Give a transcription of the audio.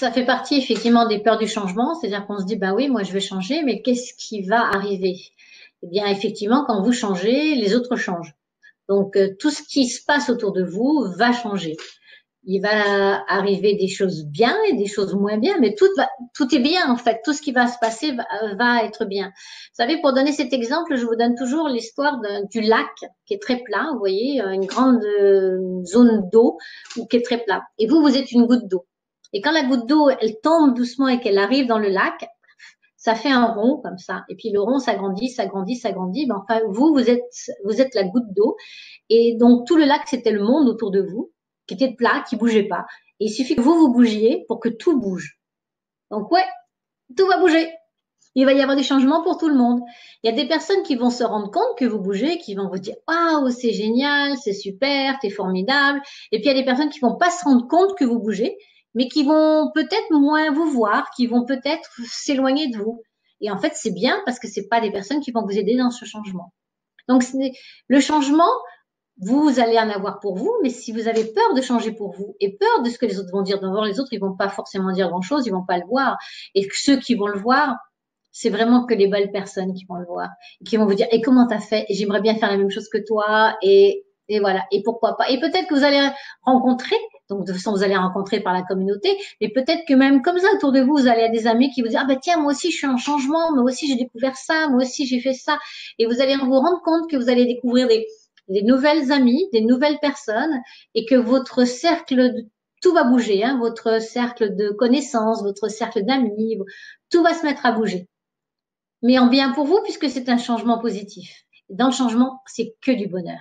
ça fait partie effectivement des peurs du changement, c'est-à-dire qu'on se dit, bah oui, moi je vais changer, mais qu'est-ce qui va arriver? Eh bien, effectivement, quand vous changez, les autres changent. Donc, tout ce qui se passe autour de vous va changer. Il va arriver des choses bien et des choses moins bien, mais tout est bien en fait. Tout ce qui va se passer va être bien. Vous savez, pour donner cet exemple, je vous donne toujours l'histoire du lac qui est très plat. Vous voyez, une grande zone d'eau qui est très plat. Et vous êtes une goutte d'eau. Et quand la goutte d'eau, elle tombe doucement et qu'elle arrive dans le lac, ça fait un rond comme ça. Et puis le rond s'agrandit, s'agrandit, s'agrandit. Ben, enfin, vous êtes la goutte d'eau. Et donc tout le lac, c'était le monde autour de vous, qui était plat, qui bougeait pas. Et il suffit que vous bougiez pour que tout bouge. Donc ouais, tout va bouger. Il va y avoir des changements pour tout le monde. Il y a des personnes qui vont se rendre compte que vous bougez, qui vont vous dire waouh, c'est génial, c'est super, t'es formidable. Et puis il y a des personnes qui vont pas se rendre compte que vous bougez, mais qui vont peut-être moins vous voir, qui vont peut-être s'éloigner de vous. Et en fait, c'est bien parce que c'est pas des personnes qui vont vous aider dans ce changement. Donc le changement, vous allez en avoir pour vous, mais si vous avez peur de changer pour vous et peur de ce que les autres vont dire, d'abord les autres, ils vont pas forcément dire grand-chose, ils vont pas le voir. Et ceux qui vont le voir, c'est vraiment que les belles personnes qui vont le voir, et qui vont vous dire, et comment t'as fait? Et j'aimerais bien faire la même chose que toi, et voilà, et pourquoi pas. Et peut-être que vous allez rencontrer, donc de toute façon vous allez rencontrer par la communauté, mais peut-être que même comme ça autour de vous, vous allez à des amis qui vous disent, ah ben tiens, moi aussi je suis en changement, moi aussi j'ai découvert ça, moi aussi j'ai fait ça, et vous allez vous rendre compte que vous allez découvrir des nouvelles amies, des nouvelles personnes, et que votre cercle, tout va bouger, hein, votre cercle de connaissances, votre cercle d'amis, tout va se mettre à bouger. Mais en bien pour vous, puisque c'est un changement positif. Dans le changement, c'est que du bonheur.